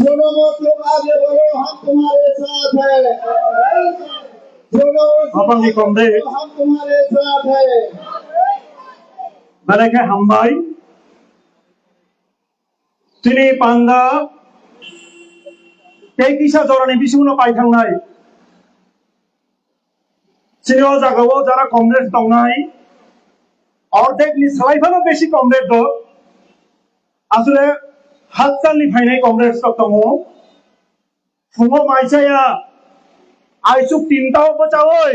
दोनों मतलब आगे बढ़ो, हम तुम्हारे साथ है। दोनों हम तुम्हारे साथ है। Mereka hambai, sini panda, kayak kisah orang ini bisa mana paitang nai. Sini orang jaga jara kongres tong nai, ordek ni selai mana besi kongres do, asal hatta ni finai kongres tongo, fungo maisaya, aisuk tintau bacawoi,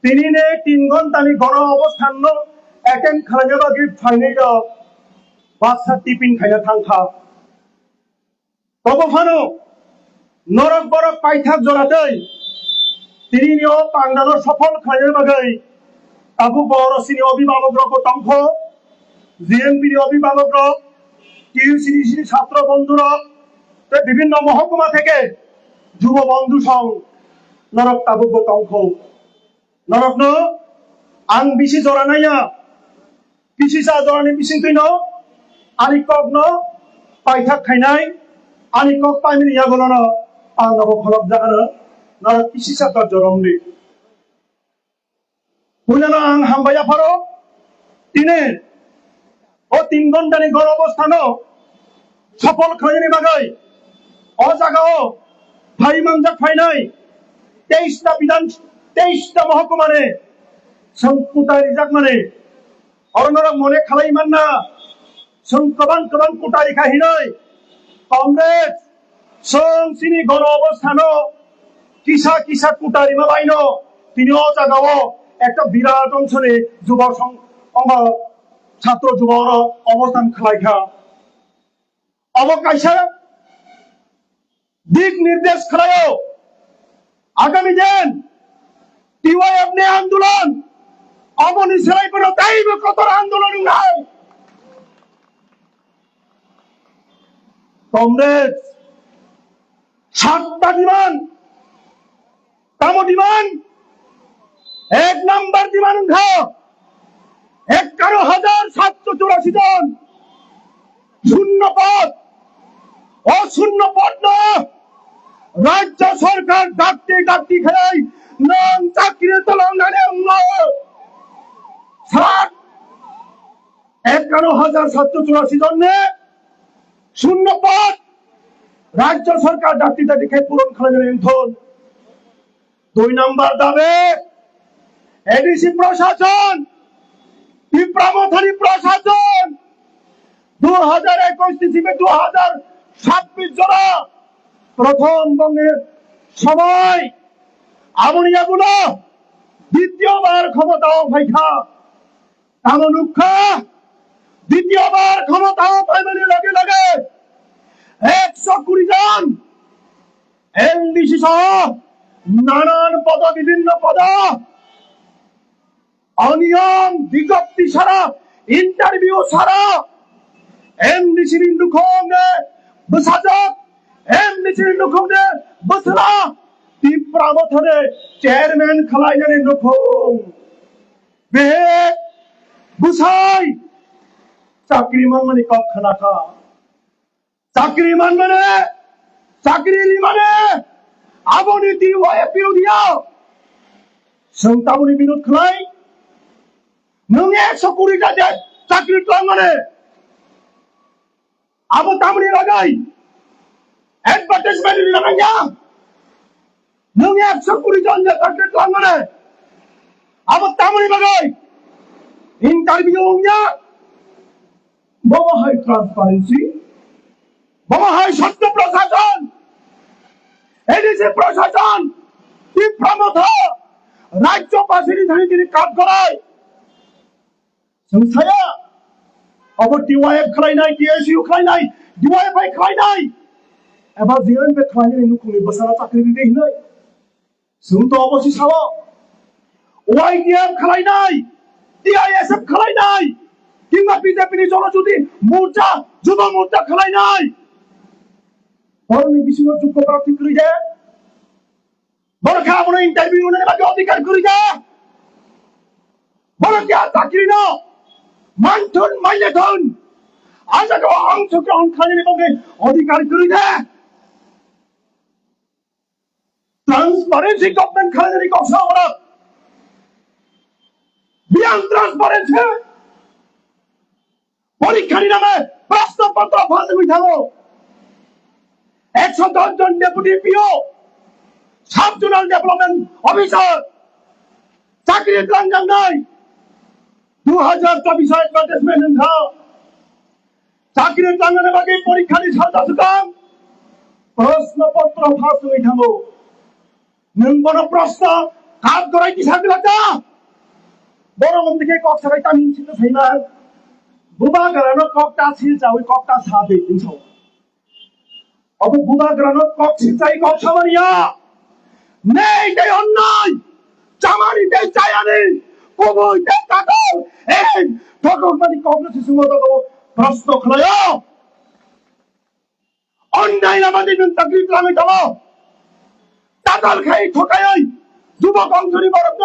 tini ne tingon tani gono obostan no, eken khalanya bagi finai do. বাচ্চা tiffin খাইয়া থাকা তবফানো নরক বরক পাইথাক জোড়াতেই তিনি নিয় পান্ডানোর সফল খাইয়ের বাগাই আবু বড় সিনি অভিভাবক তংখ জিএমপির অভিভাবক টিউসিডি ছাত্র বন্ধুরা বিভিন্ন মহকুমা থেকে যুব বন্ধু সং নরক তাবুক তংখ নরক ন আং বিশি জোড়া নাইয়া বিশি চা জোড়ানি বিশি তুই ন আলিকক ন পাইথাক খাইনাই আলিকক পাইমিনি ইয়াগল ন আঙ্গাব ফলক জাগানো নরক বিশি চা জরমনি বুঝানো আং হামবাইয়া ফরো তিনে ও 3 ঘন্টানি গণ অবস্থান সফল খাইনি বাগাই ও জাগাও ভাই মানজাক ফাইনাই 23টা বিধান 23টা মহকুমারে সংকুটাই রিজাক মানে অরনরক মনে খালাই মান না সংকবান কবান কুটারি খাহিনই কংগ্রেস সং সিনি গণ অবস্থান কিসা কিসা কুটারি মাবাইনো তিনি ও জাগাও একটা বিরাট অংশে যুব ছাত্র যুবর অবস্থান খালাইখা অবকাশে দিক নির্দেশ খালায়ও আগামী দিন টিওয়াইএফ নে আন্দোলন অবনি সেলাই কোনো তাইব কত আন্দোলন নাই কংগ্রেস 7টা ডিমান্ড তাম ডিমান্ড 1 নম্বর ডিমান্ড 11,784 জন শূন্য পদ অশূন্য পদ না রাজ্য সরকার ডাকতে ডাকতে খেলাই নাম চাকরি তলঙ্গানে 11,784 জন শূন্য পদ রাজ্য সরকার ডাকতে ডাকতে খেয়ে পূরণ খেলা যাবে 2 নম্বর দাবি এডিসি প্রশাসন পিপরামথানি প্রশাসন 2021 থেকে 2026 জনা প্রথম বঙ্গের সময় আমনিয়াগুলো দ্বিতীয়বার ক্ষমতা পাইখা তামনুখা দ্বিতীয়বার ক্ষমতা পাইবানি লগে লগে 120 জন এনডিসি সহ নানান পদ বিভিন্ন পদ অনিয়ম বিজ্ঞপ্তি ছাড়া ইন্টারভিউ ছাড়া এমডিসির নুখংনে বসাজক এমডিসির নুখংনে বসলা তীব্রামথনে চেয়ারম্যান খালাইজানে নুখং বে বুসাই চাকরি মানে কখনা খা চাকরি মানে চাকরি মানে আবনীতি ওয়াইপিও দিয়া সংতাবনী বিরোধ খালাই নং 120টা চাকরি মানে আবু তামরি লাগাই অ্যাডভার্টাইজমেন্ট লাগাইয়া নং 120 জন চাকরি মানে আবু তামরি লাগাই ইন্টারভিউ নিয়া বাবা হাই ট্রান্সপারেন্সি বাবা হাই সত্য প্রশাসন এডিসি প্রশাসন বিপ্রমথ রাজ্য পাশিনী ধানিগিরি কাজ করায় সংস্থায়া অব টিওয়াইএফ খালাই নাই টিএসইউ খালাই নাই ডিওয়াইএফআই খালাই নাই এবার জিএনপি খালাই নাই নুকুমি বসারা চাকরি দিতে নাই সুন তো অবশ্যই সাও ওয়াইডিএফ খালাই নাই টিআইএসএফ খালাই নাই কিংবা বিজেপি নি জনশ্রুতি মোর্চা যুব মোর্চা খালাই নাই বরং বিশ্বর যোগ্য প্রার্থী করি যায় বড় খাবো ইন্টারভিউ নে লাগে অধিকার করি যা বড় কি চাকরি না মানথুন মাইলেথুন 아자가 어ংশগ্রহণ খালি বগে অধিকার করে দে ট্রান্সপারেন্সি গভর্নমেন্ট খালি কথা ওরা বিয়ান ট্রান্সপারেন্সি পরীক্ষার নামে প্রশ্নপত্র ফাঁসে বিঠালো 110 জন ডেপুটি পিও সাব জোনাল ডেভেলপমেন্ট অফিসার চাকরির ট্রানজাকশন নাই 2024 অ্যাডভার্টাইজমেন্ট খাও চাকরির ট্রানজাকশনের বাকি পরীক্ষার সাজা সুকাম প্রশ্নপত্র ফাঁসে বিঠালো নঙ্গন প্রশ্ন কাজ করাই কি সাথে লাগা বড় মন থেকে কক সারাই তামিন ছিল সেইনা বুবা গারানো ককটা সিলচা ওই ককটা সাদে দিনছো অত বুবা গারানো কক সিলচাই কক সামানিয়া নেই দে অন্যায় চামারিতে চায়ানি কবইতে কাটল এই ঠকক মানে কংগ্রেস সুমত প্রশ্ন খলায় অন্যায় আমাদের তাকলিফ লামে দাও টাকাল খাই ঠকাই যুবক অংশনী বরং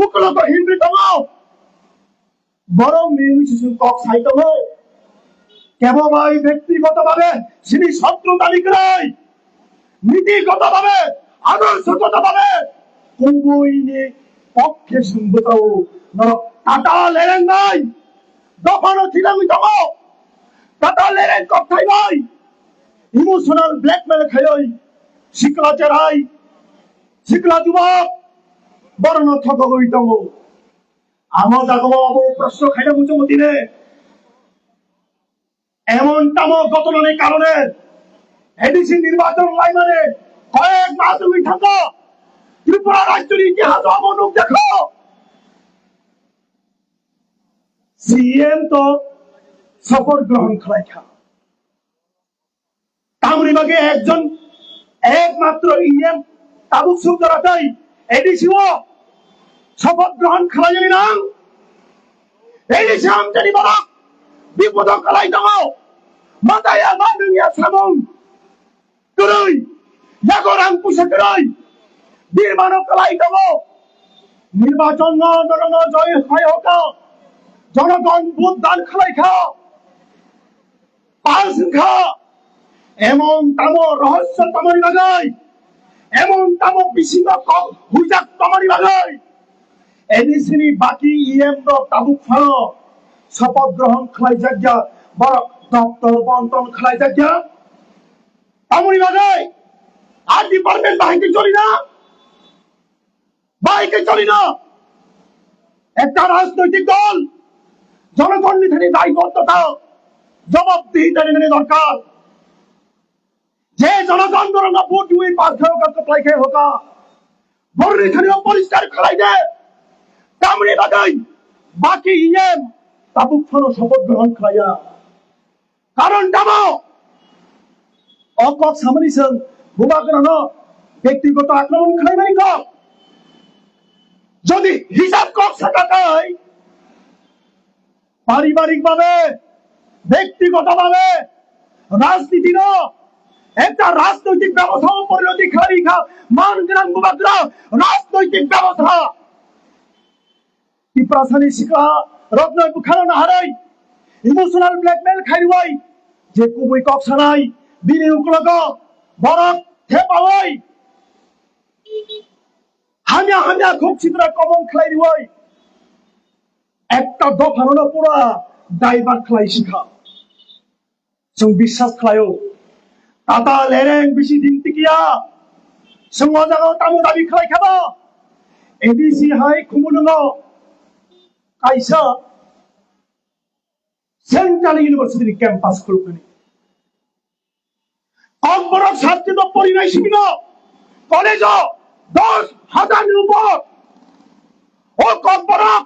উকলত হিন্দি দাও বরং নির্বিশেষ কক সাইতে হয় কেবল ভাই ব্যক্তিগতভাবে সিনি শত্রু দাবি করাই নীতিগতভাবে আদর্শগতভাবে কবইনে পক্ষে সম্বতাও না টাটা লেরেন নাই দফানো ছিলাম দাও টাটা লেরেন কথাই ভাই ইমোশনাল ব্ল্যাকমেল খাই শিকলা চেরাই শিকলা যুবক বর্ণ ঠক গইতাম আমার জাগব প্রশ্ন খাইলে বুঝবো দিনে এমন তাম গতনের কারণে এডিসি নির্বাচন লাইনে কয়েক মাস তুমি থাকো ত্রিপুরা রাজ্যের ইতিহাস অবনক দেখো সিএম তো শপথ গ্রহণ করাই খা তামরিবাগে একজন একমাত্র ইএম তাবুক সুন্দরাতাই এডিসিও শপথ গ্রহণ করা জানি না এডিসি আমজানি বলা বিপদ কলাই দাও মাথায় মানুষিয়া সামন করই জাগরাম পুষে করই নির্মাণ কলাই দাও নির্বাচন নরন জয় হয় হোক জনগণ ভোট দান খালাই খাও পাস খা এমন তাম রহস্য তামারি বাগাই এমন তাম বিশিঙ্গ হুইজাক তামারি বাগাই এডিসিনি বাকি ইএম তাবুক ফানো শপথ গ্রহণ খালাই জায়গা বড় দপ্তর বন্টন খালাই জায়গা তামরি বাগাই আর ডিপার্টমেন্ট বাহিনী চলি না বাইকে চলি না একটা রাজনৈতিক দল জনগণ নিধনে দায়বদ্ধতা জবাবদিহিতা নিধনে দরকার যে জনগণ ধরো না ভোট দিয়ে পাস হোক সপ্লাই খেয়ে হোক বর্ণিখানি পরিষ্কার খালাই দে কামড়ে বাগাই বাকি ইএম তাবুক ফানো শপথ গ্রহণ খাইয়া কারণ দামো অকক সামরিসন বুবা করানো ব্যক্তিগত আক্রমণ খাই নাই কক যদি হিসাব কক সাকায় পারিবারিক ভাবে ব্যক্তিগত ভাবে রাজনীতি ন একটা রাজনৈতিক ব্যবস্থা পরিণতি খালি খা মান গ্রাম বুবাগ্রা রাজনৈতিক ব্যবস্থা কি প্রাসানি শিকা রত্ন বুখানো না হারাই ইমোশনাল ব্ল্যাকমেল খাইওয়াই যে কুবই কক সানাই বিনি উকলক বরক থেপাওই হামিয়া হামিয়া খুব চিত্রা কমন খাই দিওই একটা দফানো পুরা ড্রাইভার খাই শিখা जों বিশ্বাস খায়ো টাটা লেরেং বেশি দিন টিকিয়া সমাজাগো তামো দাবি খাই খাবা এডিসি হাই খুমুনঙ্গ কাইসা সেন্ট্রাল ইউনিভার্সিটি ক্যাম্পাস খুলকুনি কম্বরক ছাত্রী তো পরিণয় শিবির কলেজ 10,000 উপর ও কম্বরক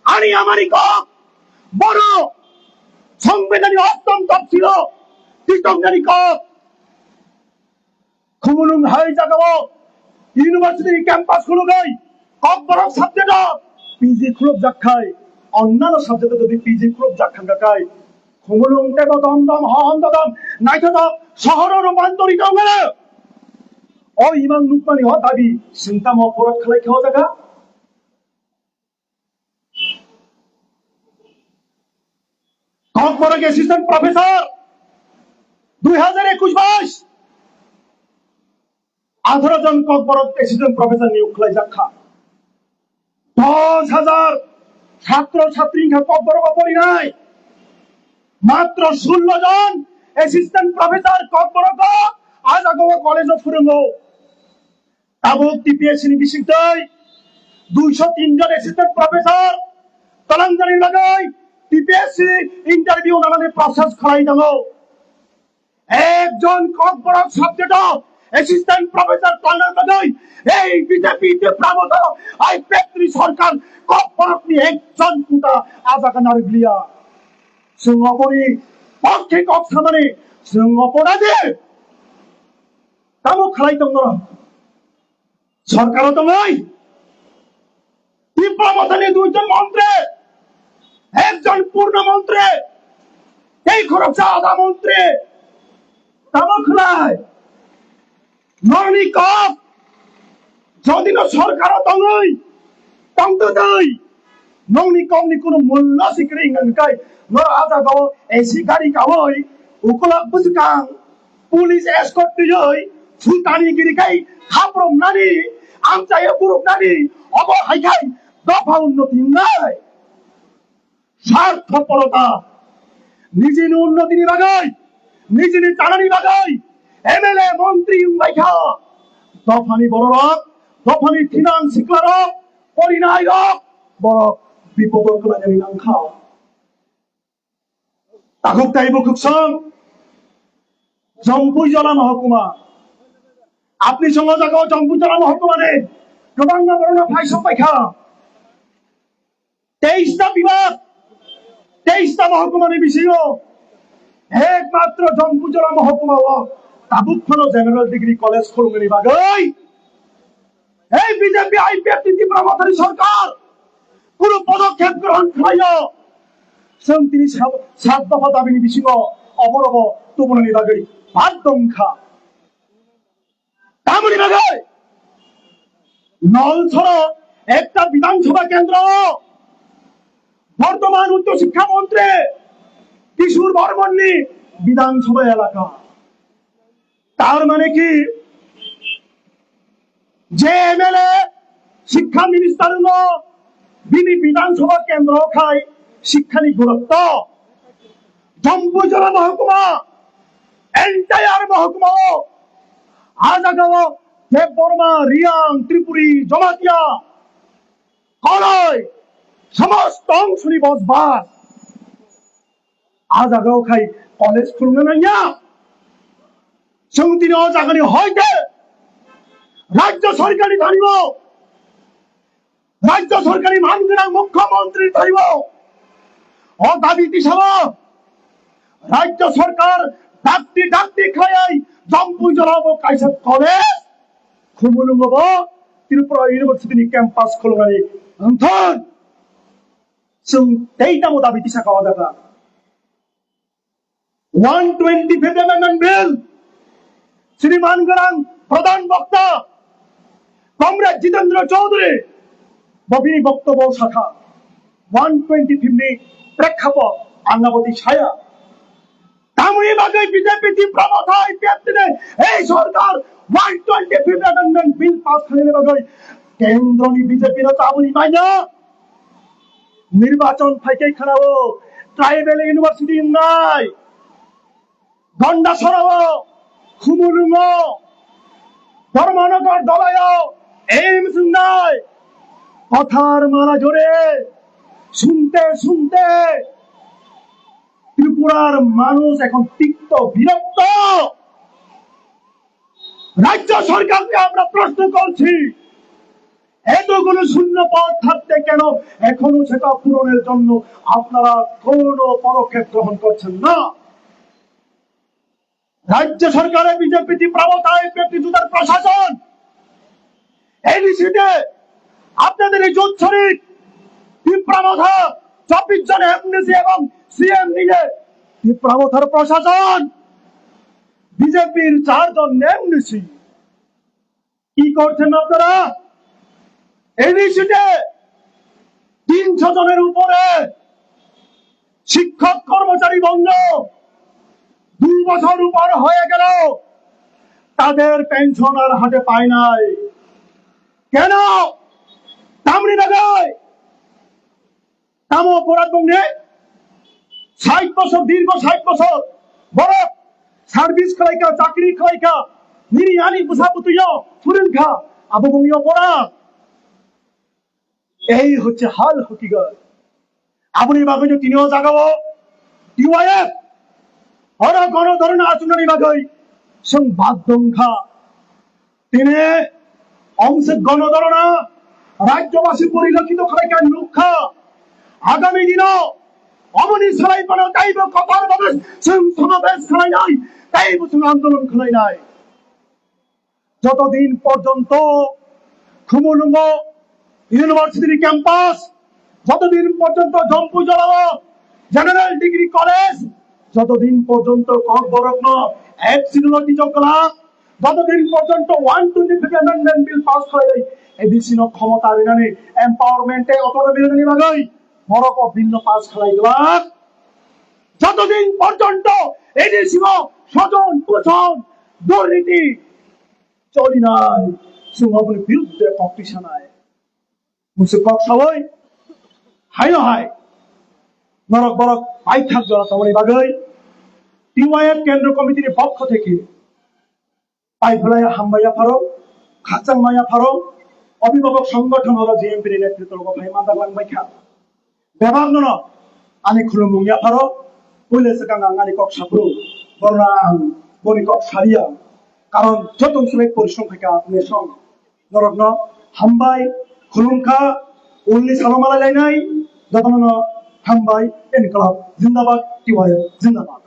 আনি আমারি কক বড় সংবিধানিক অত্যন্ত ছিল তীর্থঙ্গারি কক খুমুলুং হাই জাগাবো ইউনিভার্সিটি ক্যাম্পাস খুলো গই কম্বরক সাবজেক্ট পিজি খুলব জাখাই অন্যান্য সাবজেক্টে যদি পিজি খুলব জাখান গাকাই খুমুলুং তেব দমদম হন্দদম নাইথদ শহর রূপান্তরিত হলে ও ইমাং নুকমানি হ দাবি চিন্তা অপরাধ খালাই খাওয়া জায়গা কক্সবাজার অ্যাসিস্ট্যান্ট প্রফেসর 2021-22 18 জন কক্সবাজার অ্যাসিস্ট্যান্ট প্রফেসর নিয়োগ খোলা যাক্ষা 10,000 ছাত্র ছাত্রী কক্সবাজার পড়ি নাই মাত্র 16 জন অ্যাসিস্ট্যান্ট প্রফেসর কক্সবাজার আজ আগো কলেজ অফ ফুরঙ্গো তাবুক টিপিএসসি বিশ্ববিদ্যালয় 203 জন অ্যাসিস্ট্যান্ট প্রফেসর তলাঙ্গানি লাগাই টিপিএসসি ইন্টারভিউ আমাদের প্রসেস খলাই দাও একজন কক্সবাজার সাবজেক্ট অ্যাসিস্ট্যান্ট প্রফেসর তলাঙ্গানি লাগাই এই বিজেপিতে প্রামত আই পেত্রি সরকার কক্সবাজার নি একজন কুটা আজাকা নারগলিয়া সিংহপুরি পক্ষে কক্সবাজারে সিংহপুরাদে তামো খলাই দङ সরকারও তো নয় বিপ্লবতানি 2 জন মন্ত্রী একজন পূর্ণ মন্ত্রী এই খরচা আধা মন্ত্রী তামখলাই নরনি কপ যদি না সরকার তঙ্গই তংতো দই নংনি কমনি কোনো মূল্য সিকরি গানকাই নর আধা গাও এসি গাড়ি গাওই উকলা বুজকাং পুলিশ এসকর্ট দিই সুলতানি গিরিকাই খাপ্রম নানি আমচায়ে গ্রুপ নানি অব হাইখাই দফা উন্নতি নাই স্বার্থপরতা নিজের উন্নতি বাগাই নিজের টানানি বাগাই এমএলএ মন্ত্রী বাইখা দফানি বড় রক দফানি ফিনান্স শিকলার পরিণায় রক বড় বিপদ জানি নাংখা তাহুক তাইব খুকসং জম্পুই জলা মহকুমা আপনি সঙ্গে জায়গা জম্পুই জলা মহকুমারে গোবাং বরণা ফাইস পাইখা 23টা বিভাগ 23টা মহকুমার বিষয় একমাত্র জম্পুজলা মহকুমা তাবুকখানো জেনারেল ডিগ্রি কলেজ খুলুঙ্গি বাগৈ এই বিজেপি আইপিএফটি প্রমোটারি সরকার কোন পদক্ষেপ গ্রহণ খাইও जों তিনি 7 দফা দাবিনি বিষয় অবরব তুমনি বাগৈ ভাত দংখা তামনি বাগৈ নলছড় একটা বিধানসভা কেন্দ্র বর্তমান উচ্চ শিক্ষা মন্ত্রী কিশোর বর্মণী বিধানসভা এলাকা তার মানে কি যে এমএলএ শিক্ষা মিনিস্টার বিনি বিধানসভা কেন্দ্র খায় শিক্ষানি গুরুত্ব জম্পুজলা মহকুমা এন্টায়ার মহকুমা আজাগাঁও দেববর্মা রিয়াং ত্রিপুরী জমাতিয়া কলয় সমস্ত অংশনি বসবাস আজাগাঁও খাই কলেজ খুলবে না সংতিনি অজাগানি হইতে রাজ্য সরকারি ধরিব রাজ্য সরকারি মানগোনাং মুখ্যমন্ত্রী ধরিব ও দাবি দিছাব রাজ্য সরকার ডাক্তি খাই জম্পুই জলাব কাইসা কলেজ খুমুলুঙ্গব ত্রিপুরা ইউনিভার্সিটি ক্যাম্পাস খুলগানি অন্থন जों तेईटामो दाबि दिसा खावा जागा 125th अमेंडमेंट बिल श्रीमान गरां प्रधान वक्ता कमरेड जितेंद्र चौधरी बबिनी बक्तव्य शाखा 125 नि प्रेक्षापट आंगाबती छाया तामुई बागै बीजेपी प्रमथाय पेतने এই সরকার 125th अमेंडमेंट बिल पास খাইলে বাগৈ কেন্দ্রনি বিজেপি র তাবুনি পাইনা নির্বাচন ফাইকে খারাও ট্রাইবেল ইউনিভার্সিটি নাই গন্ডা সরাও খুমুলুঙ্গ ধর্মনগর দলায় এইমস নাই কথার মালা জোরে শুনতে শুনতে ত্রিপুরার মানুষ এখন তিক্ত বিরক্ত রাজ্য সরকারকে আমরা প্রশ্ন করছি এতগুলো শূন্য পদ থাকতে কেন এখনো সেটা পূরণের জন্য আপনারা কোনো পদক্ষেপ গ্রহণ করছেন না রাজ্য সরকারের বিজেপি প্রবতায় ব্যক্তিজুতার প্রশাসন এই বিষয়ে আপনাদের এই জোট শরীর ত্রিপ্রামথা 24 জন এমডিসি এবং সিএম নিয়ে ত্রিপ্রামথার প্রশাসন বিজেপির 4 জন এমডিসি কি করছেন আপনারা এই বিষয়ে 300 জনের উপরে শিক্ষক কর্মচারী বন্ধ 2 বছর উপর হয়ে গেল, তাদের পেনশন আর হাতে পায় নাই। কেন? তামনি লাগায় তামো অপরাধ বঙ্গে 60 বছর, দীর্ঘ 60 বছর বড় সার্ভিস খাইকা, চাকরি খাইকা, নিরি আনি বুঝাবুতুয় ফুরেন খা আবু বঙ্গীয় অপরাধ। এই হচ্ছে হাল হকিগত। আপনি বাগৈ তিনিও জাগাবো টিওয়াইএফ আর গণধরণ আচরণী বাগৈ সং বাধ্যংখা তিনি অংশে গণধরণা রাজ্যবাসী পরিলক্ষিত খাইকা নুখা আগামী দিন অমনি সারাই পানো তাইব কথার ভাবে সমাবেশ খাই নাই, তাইব আন্দোলন খাই নাই। যতদিন পর্যন্ত খুমুলুঙ্গ ইউনিভার্সিটির ক্যাম্পাস, যতদিন পর্যন্ত জম্পু জলাও জেনারেল ডিগ্রি কলেজ, যতদিন পর্যন্ত কর্মরত্ন এফসিডি চকলা, যতদিন পর্যন্ত 125 অ্যামেন্ডমেন্ট বিল পাস হয় এডিসি ক্ষমতা বিনানি এম্পাওয়ারমেন্টে অটোনমি বিনানি বাগৈ মরক বিল পাস খালাই গলা, যতদিন পর্যন্ত এডিসি স্বজন পোষণ দুর্নীতি চলি নাই সুমাবুর বিরুদ্ধে কম্পিটিশন আয় মুসে কক সবাই হাই হাই নরক বরক পাই থাকবে তোমার বাগৈ টিওয়াইএফ কেন্দ্র কমিটির পক্ষ থেকে পাই ফেলায় হামবাইয়া ফারো খাচাং মাইয়া ফারো অভিভাবক সংগঠন হলো জিএমপির নেতৃত্ব ভাই মাদার লাংবাই খা ব্যবহার নন আনি খুলুমুঙ্গিয়া ফারো কইলে সেকাং আঙানি কক সাপ্রু বরনাং বনি কক সারিয়া কারণ যত শ্রমিক পরিশ্রম থেকে আপনি সং নরগ্ন হামবাই খুলুমখা উল্লি সালামালা যায় নাই যত হামবাই এনকলাব জিন্দাবাদ টিওয়াইএফ জিন্দাবাদ।